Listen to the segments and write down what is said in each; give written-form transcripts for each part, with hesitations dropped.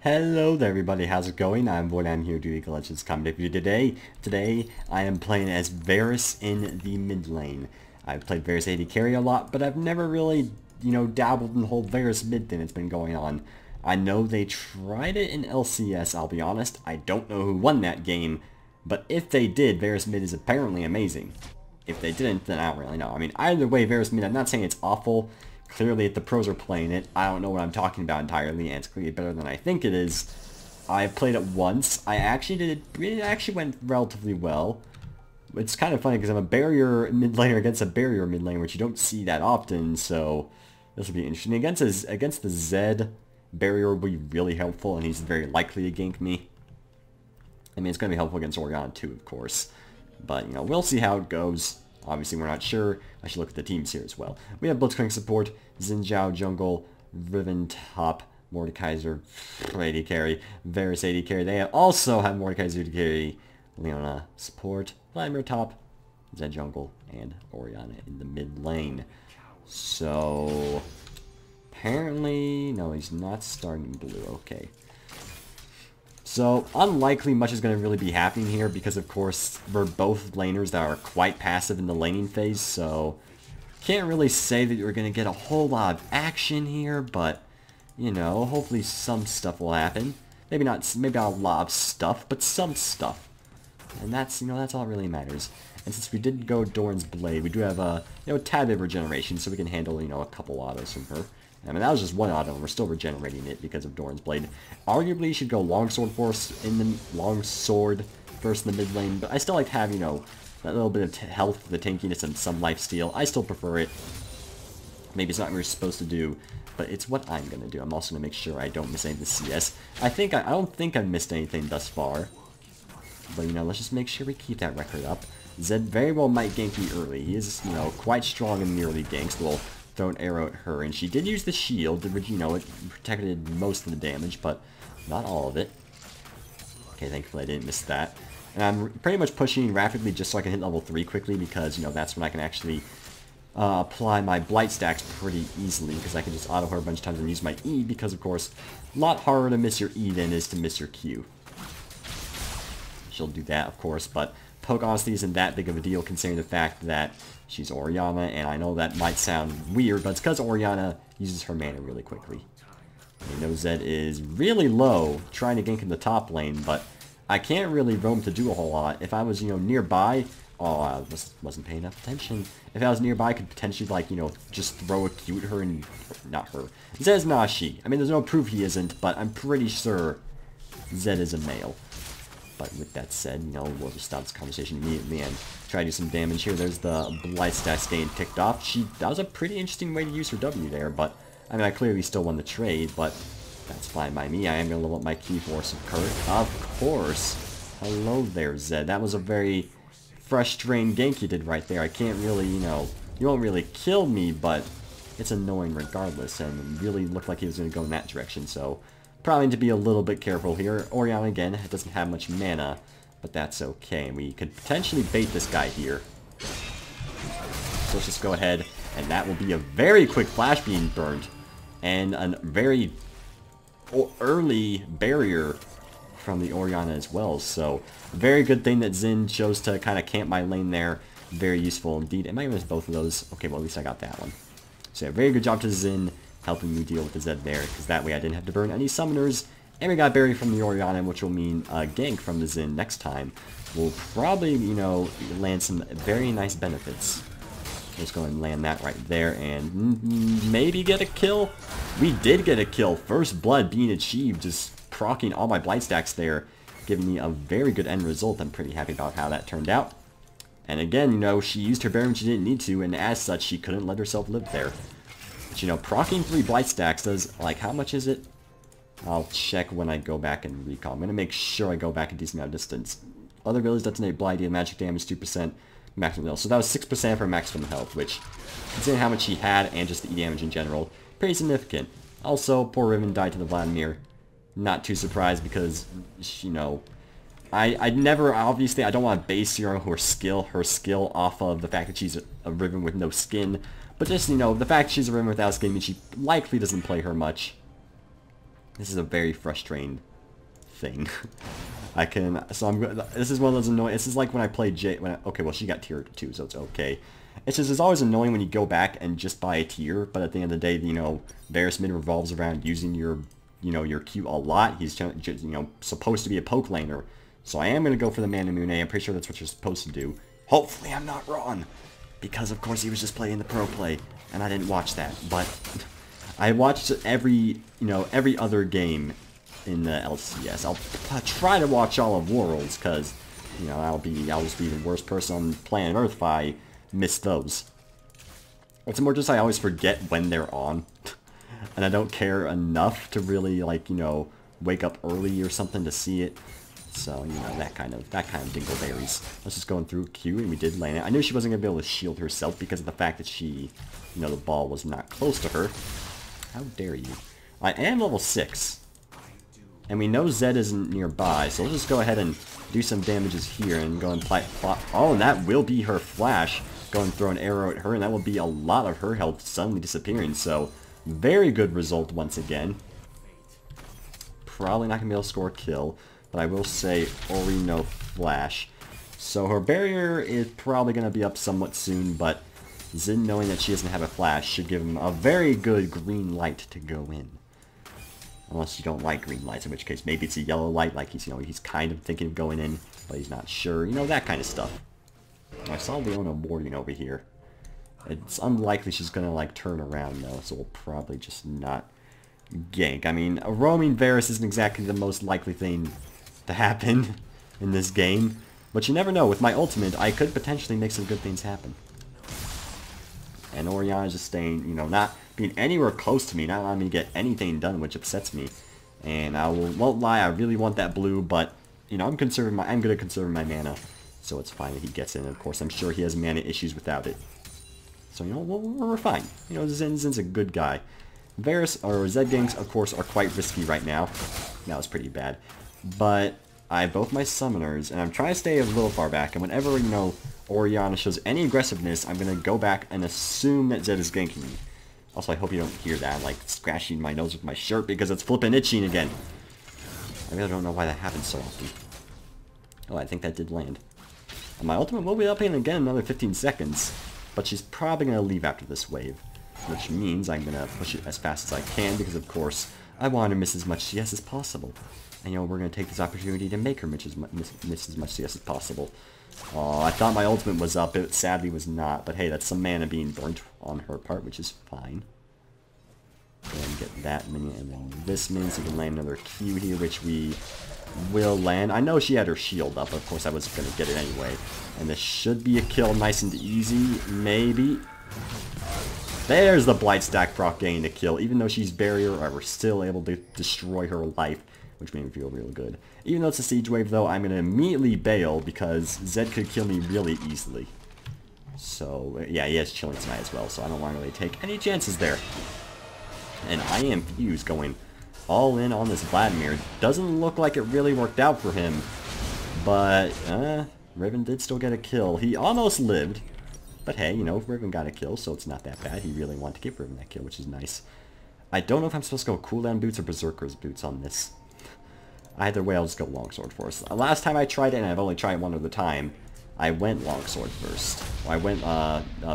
Hello there everybody, how's it going? I'm Void, I'm here to do League of Legends commentary video today. Today, I am playing as Varus in the mid lane. I've played Varus AD carry a lot, but I've never really, dabbled in the whole Varus mid thing that's been going on. I know they tried it in LCS, I'll be honest. I don't know who won that game, but if they did, Varus mid is apparently amazing. If they didn't, then I don't really know. I mean, either way, Varus mid, I'm not saying it's awful. Clearly, if the pros are playing it, I don't know what I'm talking about entirely, and it's clearly better than I think it is. I've played it once. It actually went relatively well. It's kind of funny because I'm a barrier mid laner against a barrier mid laner, which you don't see that often, so this will be interesting. Against the Zed, barrier will be really helpful, and he's very likely to gank me. I mean, it's going to be helpful against Orianna too, of course. But, we'll see how it goes. Obviously, we're not sure. I should look at the teams here as well. We have Blitzcrank support, Xin Zhao jungle, Riven top, Mordekaiser AD carry, Varus AD carry. They also have Mordekaiser AD carry, Leona support, Vladimir top, Zed jungle, and Orianna in the mid lane. So, apparently, no, he's not starting blue. Okay. So, unlikely much is going to really be happening here because, of course, we're both laners that are quite passive in the laning phase, so can't really say that you're going to get a whole lot of action here, but, hopefully some stuff will happen. Maybe not a lot of stuff, but some stuff. And that's, that's all that really matters. And since we did go Doran's Blade, we do have a, tad bit of regeneration, so we can handle, a couple autos from her. I mean, that was just one auto, and we're still regenerating it because of Doran's Blade. Arguably, you should go Longsword first in the Longsword first in the mid lane, but I still like to have, that little bit of health, the tankiness, and some lifesteal. I still prefer it. Maybe it's not what you're supposed to do, but it's what I'm gonna do. I'm also gonna make sure I don't miss any of the CS. I don't think I've missed anything thus far, but let's just make sure we keep that record up. Zed very well might gank me early. He is, quite strong in the early ganks. We'll throw an arrow at her, and she did use the shield, which, it protected most of the damage, but not all of it. Okay, thankfully I didn't miss that. And I'm pretty much pushing rapidly just so I can hit level 3 quickly, because, that's when I can actually apply my blight stacks pretty easily, because I can just auto her a bunch of times and use my E, because, of course, a lot harder to miss your E than it is to miss your Q. She'll do that, of course, but poke honestly isn't that big of a deal considering the fact that she's Orianna, and I know that might sound weird, but it's because Orianna uses her mana really quickly. I know Zed is really low, trying to gank in the top lane, but I can't really roam to do a whole lot. If I was, nearby, oh, I wasn't paying enough attention. If I was nearby, I could potentially, like, just throw a Q at her and, not her. Zed's not she. I mean, there's no proof he isn't, but I'm pretty sure Zed is a male. But with that said, we'll just stop this conversation immediately and try to do some damage here. There's the blight stats getting ticked off. That was a pretty interesting way to use her W there, but, I mean, I clearly still won the trade, but that's fine by me. I am going to level up my key force of course. Hello there, Zed. That was a very frustrating gank you did right there. I can't really, you won't really kill me, but it's annoying regardless, and it really looked like he was going to go in that direction, so probably need to be a little bit careful here. Orianna, again, doesn't have much mana, but that's okay. We could potentially bait this guy here. So let's just go ahead, and that will be a very quick flash being burned, and a very early barrier from the Orianna as well. So, very good thing that Xin chose to kind of camp my lane there. Very useful indeed. Am I going to miss both of those? Okay, well, at least I got that one. So, yeah, very good job to Xin helping me deal with the Zed there, because that way I didn't have to burn any summoners, and we got buried from the Orianna, which will mean a gank from the Xin next time. We'll probably, land some very nice benefits. Let's go and land that right there, and maybe get a kill. We did get a kill. First blood being achieved, just proccing all my blight stacks there, giving me a very good end result. I'm pretty happy about how that turned out. And again, she used her barrier when she didn't need to, and as such, she couldn't let herself live there. But, proccing 3 blight stacks does, like, how much is it? I'll check when I go back and recall. I'm going to make sure I go back a decent amount of distance. Other abilities detonate blight, deal magic damage, 2%, maximum health. So that was 6% for maximum health, which, considering how much he had and just the E damage in general, pretty significant. Also, poor Riven died to the Vladimir. Not too surprised because, I'd never, obviously, I don't want to base her skill off of the fact that she's a Riven with no skin. But just, the fact she's a Riven without skin means she likely doesn't play her much. This is a very frustrating thing. This is one of those annoying, this is like when I played okay, well she got tier 2, so it's okay. It's always annoying when you go back and just buy a tier, but at the end of the day, you know, Varus mid revolves around using your, you know, your Q a lot. He's, you know, supposed to be a poke laner. So I am going to go for the Mana Moon A. I'm pretty sure that's what you're supposed to do. Hopefully I'm not wrong. Because of course he was just playing the pro play, and I didn't watch that. But I watched every other game in the LCS. I'll try to watch all of Worlds, because, you know, I'll just be the worst person on planet Earth if I miss those. It's more just I always forget when they're on. And I don't care enough to really, like, you know, wake up early or something to see it. So, you know, that kind of dingleberries. Let's just go through Q, and we did land it. I knew she wasn't going to be able to shield herself because of the fact that she, you know, the ball was not close to her. How dare you. I am level 6. And we know Zed isn't nearby, so let's just go ahead and do some damages here and go and plot. Oh, and that will be her flash. Go and throw an arrow at her, and that will be a lot of her health suddenly disappearing. So, very good result once again. Probably not going to be able to score a kill, but I will say Ori no flash. So her barrier is probably going to be up somewhat soon, but Zin knowing that she doesn't have a flash should give him a very good green light to go in. Unless you don't like green lights, in which case maybe it's a yellow light, like he's, you know, he's kind of thinking of going in, but he's not sure. You know, that kind of stuff. I saw Leona warding over here. It's unlikely she's going to, like, turn around, though, so we'll probably just not gank. I mean, a roaming Varus isn't exactly the most likely thing to happen in this game, but you never know. With my ultimate, I could potentially make some good things happen. And Orianna's just staying, you know, not being anywhere close to me, not allowing me to get anything done, which upsets me. And won't lie, I really want that blue, but, you know, I'm good at conserving my mana, so it's fine that he gets in. Of course, I'm sure he has mana issues without it. So, you know, we're fine. You know, Zin's a good guy. Varus, or Zed ganks, of course, are quite risky right now. That was pretty bad. But I have both my summoners, and I'm trying to stay a little far back, and whenever, you know, Orianna shows any aggressiveness, I'm going to go back and assume that Zed is ganking me. Also, I hope you don't hear that. I'm, like, scratching my nose with my shirt because it's flipping itching again. I really don't know why that happens so often. Oh, I think that did land. And my ultimate will be up in again another 15 seconds. But she's probably going to leave after this wave, which means I'm going to push it as fast as I can because, of course, I want to miss as much CS as possible. And, you know, we're going to take this opportunity to make her miss as much CS as possible. Oh, I thought my ultimate was up. It sadly was not. But, hey, that's some mana being burnt on her part, which is fine. Go ahead and get that minion and then this minion so we can land another Q here, which we will land. I know she had her shield up, but of course I was going to get it anyway. And this should be a kill, nice and easy, maybe. There's the Blight Stack proc getting the kill. Even though she's barrier, I was still able to destroy her life, which made me feel real good. Even though it's a siege wave, though, I'm going to immediately bail because Zed could kill me really easily. So, yeah, he has Chilling Smite as well, so I don't want to really take any chances there. And I am Fuse going all in on this Vladimir. Doesn't look like it really worked out for him, but Riven did still get a kill. He almost lived, but hey, you know, Riven got a kill, so it's not that bad. He really wanted to give Riven that kill, which is nice. I don't know if I'm supposed to go cooldown boots or berserker's boots on this. Either way, I'll just go longsword first. Last time I tried it, and I've only tried one other time, I went longsword first. I went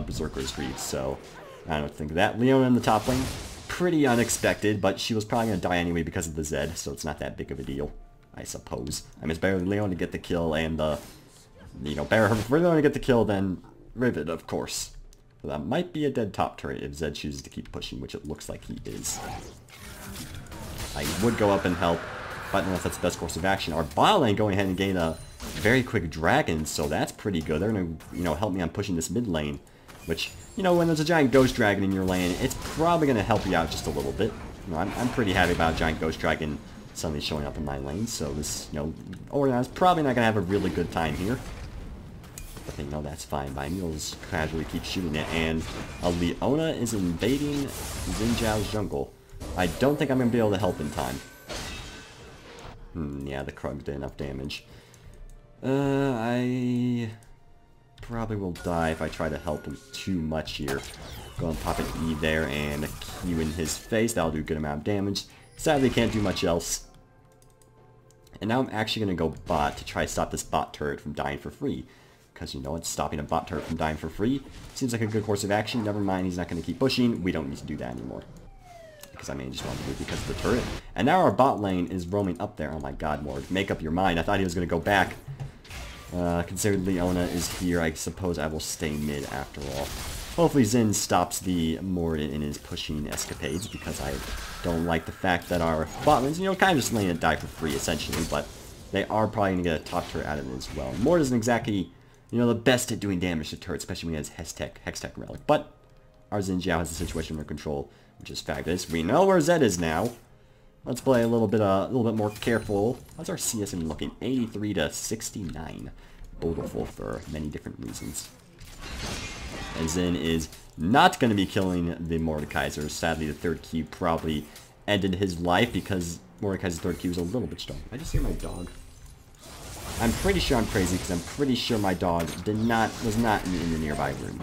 berserker's greaves, so I don't think of that. Leona in the top lane. Pretty unexpected, but she was probably going to die anyway because of the Zed, so it's not that big of a deal, I suppose. I mean, it's better than Leon to get the kill and you know, better for Leon to get the kill than Rivet, of course. So that might be a dead top turret if Zed chooses to keep pushing, which it looks like he is. I would go up and help, but I don't know if that's the best course of action. Our bot lane going ahead and gain a very quick dragon, so that's pretty good. They're going to, you know, help me on pushing this mid lane, which, you know, when there's a giant ghost dragon in your lane, it's probably going to help you out just a little bit. You know, I'm pretty happy about a giant ghost dragon suddenly showing up in my lane, so this, you know, Orianna's probably not going to have a really good time here. But, you know, that's fine by me. We'll just casually keep shooting it, and Leona is invading Xin Zhao's jungle. I don't think I'm going to be able to help in time. Yeah, the Krug did enough damage. I probably will die if I try to help him too much here. Go and pop an E there and a Q in his face. That'll do a good amount of damage. Sadly, can't do much else. And now I'm actually going to go bot to try to stop this bot turret from dying for free. Because, you know, it's stopping a bot turret from dying for free. Seems like a good course of action. Never mind, he's not going to keep pushing. We don't need to do that anymore. Because I mean, I just wanted to do it because of the turret. And now our bot lane is roaming up there. Oh my god, Mord. Make up your mind. I thought he was going to go back. Considering Leona is here, I suppose I will stay mid after all. Hopefully Xin stops the Mord in his pushing escapades, because I don't like the fact that our bot lanes, you know, kind of just letting it die for free, essentially. But they are probably going to get a top turret out of it as well. Mord isn't exactly, you know, the best at doing damage to turrets, especially when he has Hextech Relic. But our Xin Zhao has the situation under control, which is fabulous. We know where Zed is now. Let's play a little bit more careful. How's our CSM looking? 83 to 69. Beautiful for many different reasons. And Xin is not going to be killing the Mordekaiser. Sadly, the third Q probably ended his life because Mordekaiser's third Q was a little bit strong. I just hear my dog. I'm pretty sure I'm crazy because I'm pretty sure my dog was not in the nearby room.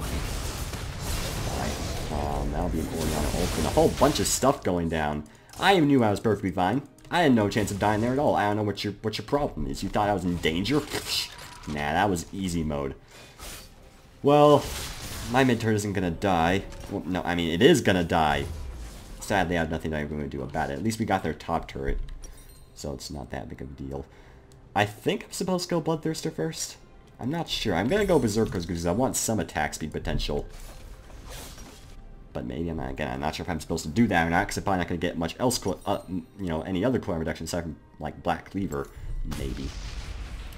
That'll be an Oriana ult and a whole bunch of stuff going down. I knew I was perfectly fine. I had no chance of dying there at all. I don't know what your problem is. You thought I was in danger? Nah, that was easy mode. Well, my mid turret isn't gonna die. Well, no, I mean, it is gonna die. Sadly, I have nothing I'm going to do about it. At least we got their top turret, so it's not that big of a deal. I think I'm supposed to go Bloodthirster first. I'm not sure. I'm gonna go Berserkers because I want some attack speed potential. But maybe I'm not, again, I'm not sure if I'm supposed to do that or not, because I'm probably not going to get much else, you know, any other cooldown reduction aside from, like, Black Cleaver, maybe.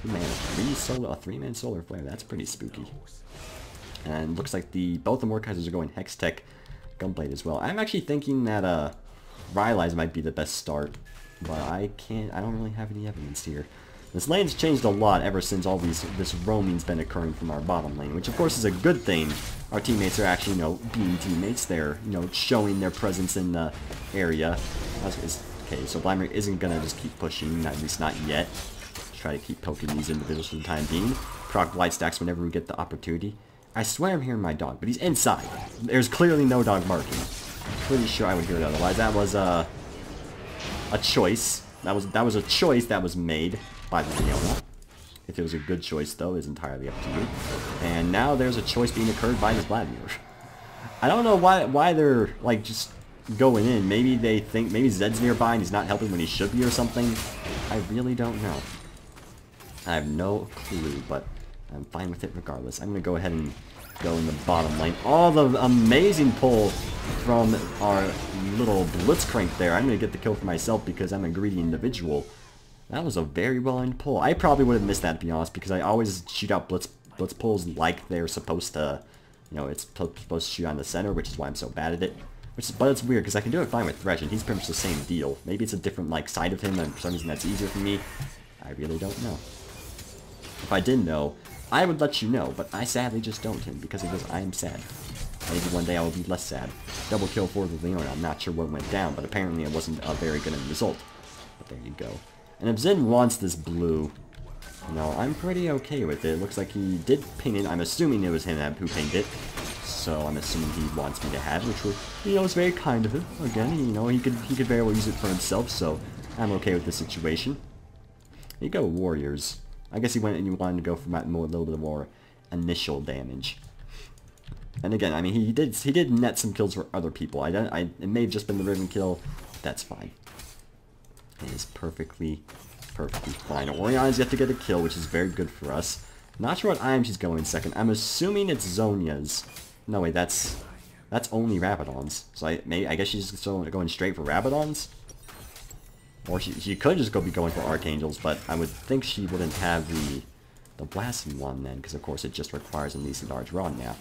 Man, a 3-man solar flare, that's pretty spooky. And looks like both the Mordekaisers are going Hextech Gunblade as well. I'm actually thinking that, Rylai's might be the best start, but I don't really have any evidence here. This lane's changed a lot ever since all this roaming's been occurring from our bottom lane, which of course is a good thing. Our teammates are actually, you know, being teammates. They're, you know, showing their presence in the area. Okay, so Blimer isn't gonna just keep pushing, at least not yet. Let's try to keep poking these individuals for the time being. Proc light stacks whenever we get the opportunity. I swear I'm hearing my dog, but he's inside. There's clearly no dog marking. I'm pretty sure I would hear it otherwise. That was a choice. That was a choice that was made by the Leona. If it was a good choice, though, is entirely up to you. And now there's a choice being occurred by this Vladimir. I don't know why they're, like, just going in. Maybe they think, maybe Zed's nearby and he's not helping when he should be or something. I really don't know. I have no clue, but I'm fine with it regardless. I'm going to go ahead and go in the bottom lane. Oh, the amazing pull from our little Blitzcrank there. I'm going to get the kill for myself because I'm a greedy individual. That was a very well-aimed pull. I probably would have missed that, to be honest, because I always shoot out blitz pulls like they're supposed to, you know, it's supposed to shoot on the center, which is why I'm so bad at it. But it's weird, because I can do it fine with Thresh, and he's pretty much the same deal. Maybe it's a different, like, side of him, and for some reason that's easier for me. I really don't know. If I did know, I would let you know, but I sadly just don't, and because of this, I am sad. Maybe one day I will be less sad. Double kill for the Leona. I'm not sure what went down, but apparently it wasn't a very good end result. But there you go. And if Xin wants this blue, you know, I'm pretty okay with it. It looks like he did ping it. I'm assuming it was him who pinged it. So I'm assuming he wants me to have it, which will, you know, is very kind of him. Again, you know, he could very well use it for himself, so I'm okay with the situation. You go Warriors. I guess he went and you wanted to go for a little bit more initial damage. And again, I mean, he did net some kills for other people. It may have just been the Riven kill. That's fine. It is perfectly fine. Orion's yet to get a kill, which is very good for us. Not sure what item she's going second. I'm assuming it's Zhonya's. No, wait, that's only Rabadon's. So I guess she's just going straight for Rabadon's? Or she could just be going for Archangels, but I would think she wouldn't have the blasting one then, because of course it just requires at least a large rod now.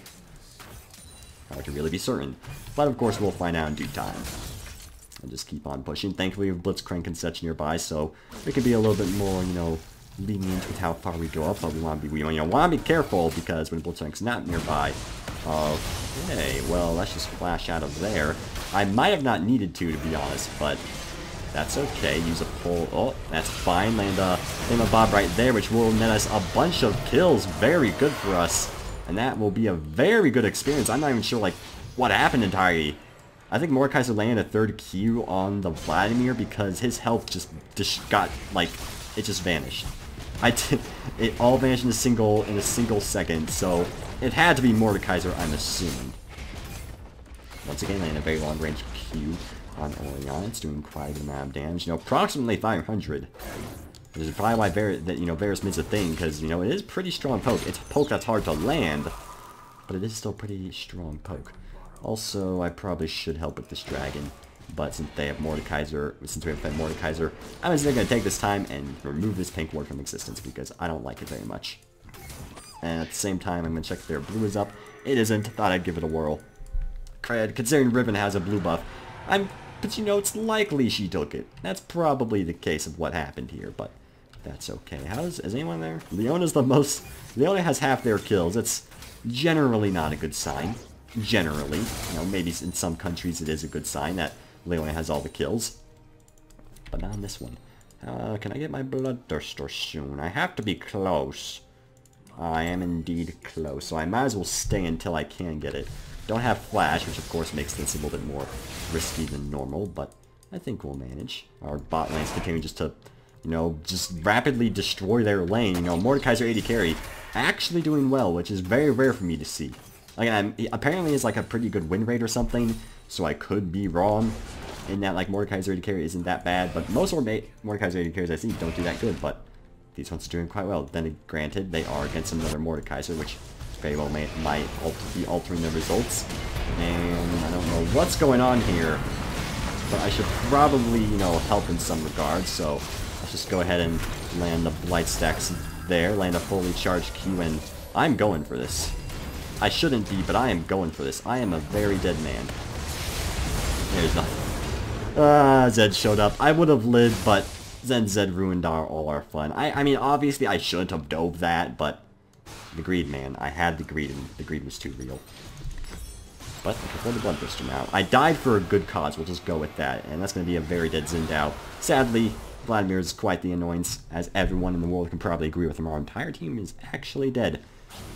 Hard to really be certain. But of course we'll find out in due time. And just keep on pushing. Thankfully, we have Blitzcrank and such nearby, so we can be a little bit more, you know, lenient with how far we go up. But we want to be careful because when Blitzcrank's not nearby. Okay, well, let's just flash out of there. I might have not needed to be honest, but that's okay. Use a pull. Oh, that's fine. Land a Bob right there, which will net us a bunch of kills. Very good for us, and that will be a very good experience. I'm not even sure like what happened entirely. I think Mordekaiser landed a third Q on the Vladimir because his health just got, like, it just vanished. It all vanished in a single second, so it had to be Mordekaiser, I'm assuming. Once again, landing a very long-range Q on Orion. It's doing quite a amount of damage. You know, approximately 500. Which is probably why Varus makes a thing, because, you know, it is pretty strong poke. It's a poke that's hard to land, but it is still pretty strong poke. Also, I probably should help with this dragon, but since they have Mordekaiser, since we have Mordekaiser, I'm just going to take this time and remove this pink ward from existence, because I don't like it very much. And at the same time, I'm going to check if their blue is up. It isn't. Thought I'd give it a whirl. Considering Riven has a blue buff, but you know, it's likely she took it. That's probably the case of what happened here, but that's okay. Is anyone there? Leona has half their kills. It's generally not a good sign. Generally. You know, maybe in some countries it is a good sign that Leona has all the kills. But not in this one. Can I get my Bloodthirster soon? I have to be close. I am indeed close, so I might as well stay until I can get it. Don't have flash, which of course makes this a little bit more risky than normal, but I think we'll manage. Our bot lanes continue just to, you know, just rapidly destroy their lane. You know, Mordekaiser AD carry actually doing well, which is very rare for me to see. Like, apparently it's like a pretty good win rate or something, so I could be wrong in that, like, Mordekaiser AD carry isn't that bad, but most Mordekaiser AD carries I see don't do that good, but these ones are doing quite well. Then, granted, they are against another Mordekaiser, which very well might be altering the results. And I don't know what's going on here, but I should probably, you know, help in some regards. So let's just go ahead and land the Blight Stacks there, land a fully charged Q, and I'm going for this. I shouldn't be, but I am going for this. I am a very dead man. There's nothing. Zed showed up. I would have lived, but then Zed ruined all our fun. I mean, obviously I shouldn't have dove that, but the greed, man. I had the greed, and the greed was too real. But I prefer the Bloodthirster now. I died for a good cause, we'll just go with that. And that's going to be a very dead Zindao. Sadly, Vladimir is quite the annoyance, as everyone in the world can probably agree with him. Our entire team is actually dead.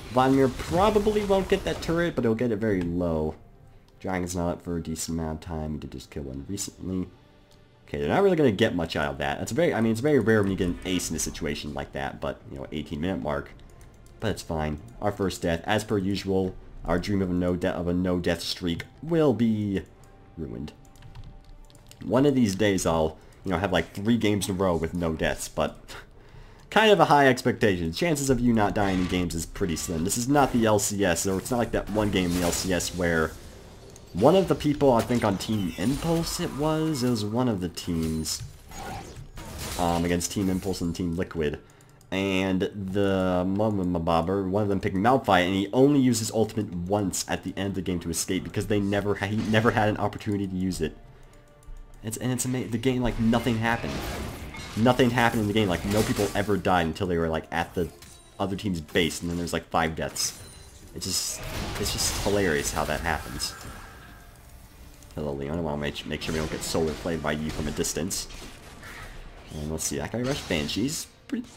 Vladimir probably won't get that turret, but he'll get it very low. Dragon's not up for a decent amount of time. We did just kill one recently. Okay, they're not really going to get much out of that. It's very rare when you get an ace in a situation like that, but, you know, 18-minute mark. But it's fine. Our first death, as per usual, our dream of a no-death streak will be ruined. One of these days I'll, you know, have like 3 games in a row with no deaths, but kind of a high expectation. Chances of you not dying in games is pretty slim. This is not the LCS, or it's not like that one game in the LCS where one of the people, I think on Team Impulse it was one of the teams, against Team Impulse and Team Liquid. And the one of them picked Malphite, and he only used his ultimate once at the end of the game to escape because he never had an opportunity to use it. It's amazing. The game, like, nothing happened. Nothing happened in the game. Like, no people ever died until they were like at the other team's base, and then there's like 5 deaths. It's just hilarious how that happens. Hello, Leon. I want to make sure we don't get solar played by you from a distance. And let's see. That guy rushed Banshees.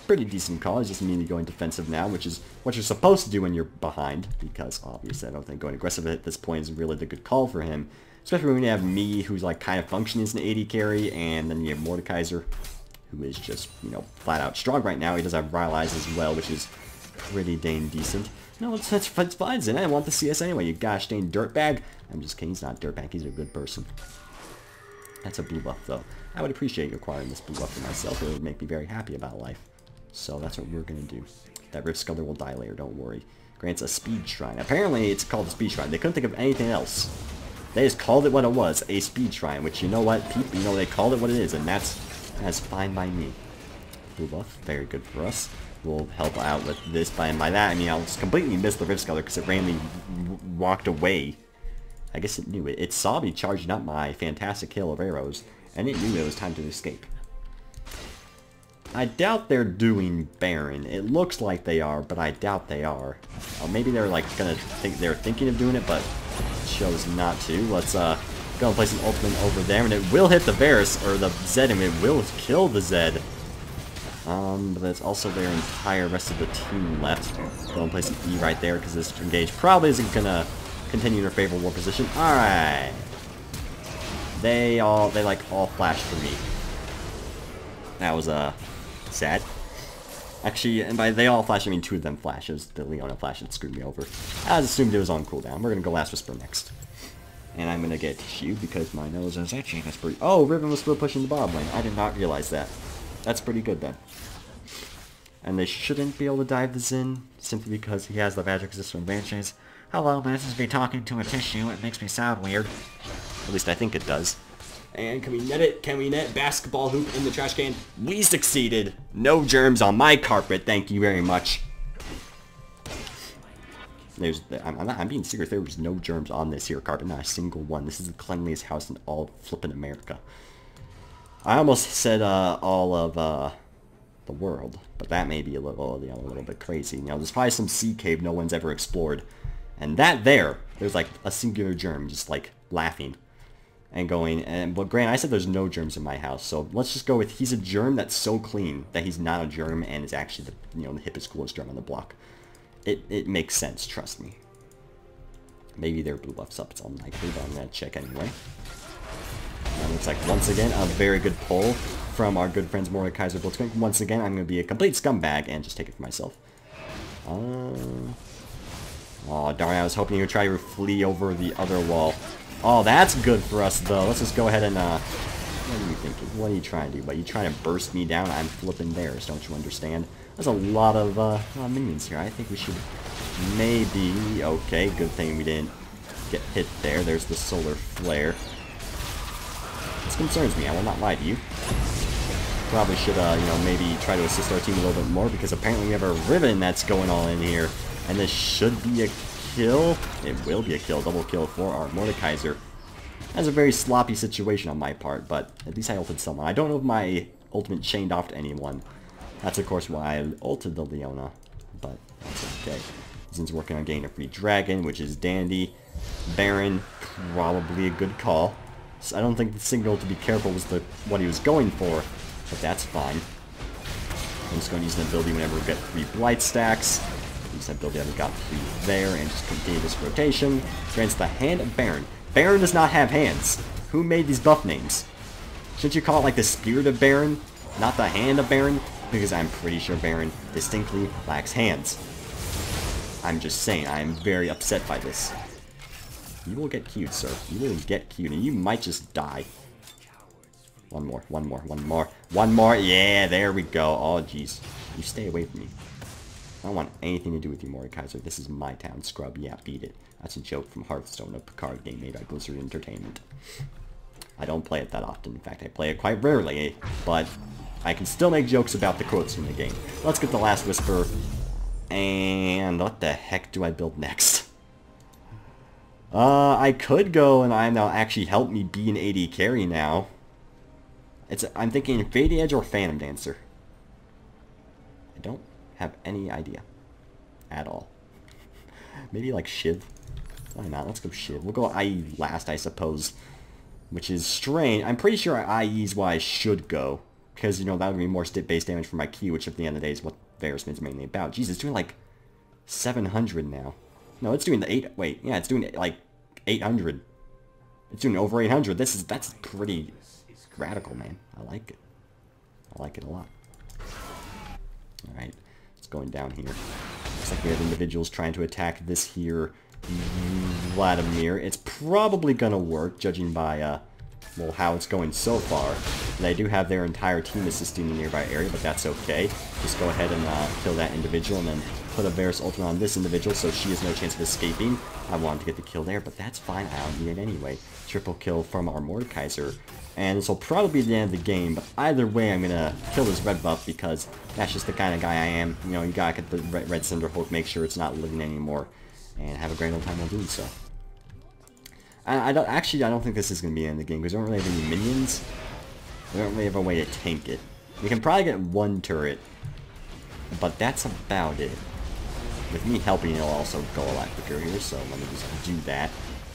Pretty decent call. It's just immediately going defensive now, which is what you're supposed to do when you're behind, because obviously I don't think going aggressive at this point is really the good call for him. Especially when you have me, who's like kind of functioning as an AD carry, and then you have Mordekaiser, who is just, you know, flat out strong right now. He does have Ryle Eyes as well, which is pretty dang decent. No, it's fine, Zen. I want the CS anyway, you gosh dang dirtbag. I'm just kidding, he's not a dirtbag, he's a good person. That's a blue buff, though. I would appreciate you acquiring this blue buff for myself. It would make me very happy about life. So that's what we're going to do. That Rift Sculptor will die later, don't worry. Grants a Speed Shrine. Apparently, it's called a Speed Shrine. They couldn't think of anything else. They just called it what it was, a Speed Shrine, which, you know what, people, you know, they called it what it is, and that's fine by me. Blue buff, very good for us. We'll help out with this by that. I mean, I'll just completely miss the Rift Sculptor because it randomly walked away. I guess it knew it. It saw me charging up my fantastic hail of arrows, and it knew it was time to escape. I doubt they're doing Baron. It looks like they are, but I doubt they are. Or maybe they're like they're thinking of doing it, but chose not to. Let's go and place an ultimate over there, and it will hit the Varus or the Zed, and it will kill the Zed. But that's also their entire rest of the team left. Go and place an E right there because this engage probably isn't gonna continue in a favorable position. Alright. They like all flashed for me. That was sad. Actually, and by they all flashed, I mean 2 of them flashes. The Leona flash that screwed me over. I assumed it was on cooldown. We're gonna go Last Whisper next. And I'm gonna get tissue because my nose is itching. That's pretty. Oh, Riven was still pushing the bottom lane. I did not realize that. That's pretty good then. And they shouldn't be able to dive this in simply because he has the magic resistant advantages. Hello, this is me talking to a tissue. It makes me sound weird. At least I think it does. And can we net it? Can we net basketball hoop in the trash can? We succeeded. No germs on my carpet. Thank you very much. I'm being serious. There was no germs on this here carpet. Not a single one. This is the cleanliest house in all flippin' America. I almost said all of the world, but that may be a little bit crazy. You know, there's probably some sea cave no one's ever explored, and there's like a singular germ just like laughing and going. And but Grant, I said there's no germs in my house, so let's just go with he's a germ that's so clean that he's not a germ and is actually the the hippest, coolest germ on the block. It makes sense, trust me. Maybe their blue buff's up, it's unlikely, but I'm gonna check anyway. And it looks like once again a very good pull from our good friends Mordekaiser Blitzcrank. Once again, I'm gonna be a complete scumbag and just take it for myself. Oh darn! I was hoping you would try to flee over the other wall. Oh, that's good for us though. Let's just go ahead and what are you thinking? What are you trying to do? Are you trying to burst me down? I'm flipping theirs, don't you understand? There's a lot of minions here. I think we should maybe... Okay, good thing we didn't get hit there. There's the solar flare. This concerns me, I will not lie to you. Probably should, maybe try to assist our team a little bit more, because apparently we have a Riven that's going all in here. And this should be a kill. It will be a kill. Double kill for our Mordekaiser. That's a very sloppy situation on my part, but at least I ulted someone. I don't know if my ultimate chained off to anyone. That's, of course, why I ulted the Leona, but that's okay. Zin's working on getting a free dragon, which is dandy. Baron, probably a good call. So I don't think the signal to be careful was what he was going for, but that's fine. I'm just going to use an ability whenever we get 3 blight stacks. Use that ability I've got 3 there, and just continue this rotation. Grants the hand of Baron. Baron does not have hands. Who made these buff names? Shouldn't you call it like the Spirit of Baron, not the Hand of Baron? Because I'm pretty sure Baron distinctly lacks hands. I'm just saying, I am very upset by this. You will get queued, sir. You will get queued, and you might just die. One more. Yeah, there we go. Oh, jeez. You stay away from me. I don't want anything to do with you, Mordekaiser. This is my town, scrub. Yeah, beat it. That's a joke from Hearthstone, a Picard game made by Blizzard Entertainment. I don't play it that often. In fact, I play it quite rarely, but I can still make jokes about the quotes from the game. Let's get the Last Whisper. And what the heck do I build next? I could go and now actually help me be an AD carry now. I'm thinking Fade Edge or Phantom Dancer. I don't have any idea. At all. Maybe like Shiv. Why not? Let's go Shiv. We'll go IE last, I suppose. Which is strange. I'm pretty sure IE is why I should go. Because, that would be more stat-based damage for my Q, which at the end of the day is what Varus is mainly about. Jeez, it's doing like 700 now. No, it's doing the 8... Wait, yeah, it's doing like 800. It's doing over 800. That's pretty radical, man. I like it. I like it a lot. Alright, it's going down here. Looks like we have individuals trying to attack this here Vladimir. It's probably gonna work, judging by, well, how it's going so far. They do have their entire team assisting the nearby area, but that's okay. Just go ahead and kill that individual, and then put a Varus ultimate on this individual, so she has no chance of escaping. I wanted to get the kill there, but that's fine. I don't need it anyway. Triple kill from our Mordekaiser. And this will probably be the end of the game, but either way, I'm going to kill this red buff, because that's just the kind of guy I am. You gotta get the red cinder hook, make sure it's not living anymore, and have a grand old time while doing so. I don't think this is going to be the end of the game, because we don't really have any minions. We don't really have a way to tank it. We can probably get 1 turret, but that's about it. With me helping, it'll also go a lot quicker here, so let me just do that.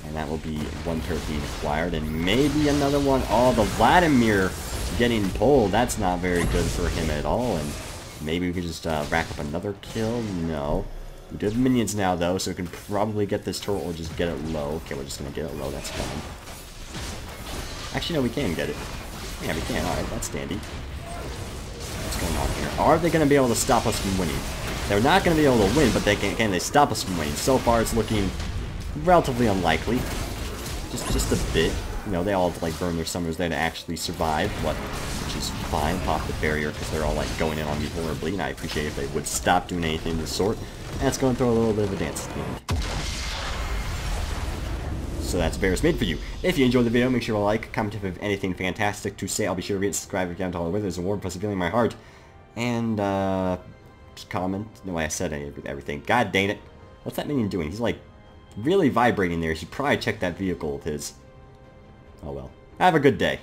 And that will be 1 turret being acquired, and maybe another one. Oh, the Vladimir getting pulled. That's not very good for him at all, and maybe we could just rack up another kill. No. We do have minions now, though, so we can probably get this turret or just get it low. Okay, we're just going to get it low. That's fine. Actually, no, we can get it. Yeah, we can. Alright, that's dandy. What's going on here? Are they going to be able to stop us from winning? They're not going to be able to win, but can they stop us from winning? So far, it's looking relatively unlikely. Just a bit. You know, they all have to, like, burn their summers there to actually survive, which is fine. Pop the barrier, because they're all, like, going in on me horribly, and I appreciate if they would stop doing anything of the sort. And it's going to throw a little bit of a dance at the end. So that's Varus made for you. If you enjoyed the video, make sure to like, comment if you have anything fantastic to say. I'll be sure to read, subscribe if you haven't already. There's a warm, pleasant feeling in my heart. And, just comment. No way I said everything. God dang it. What's that minion doing? He's, like, really vibrating there. He should probably check that vehicle of his. Oh well. Have a good day.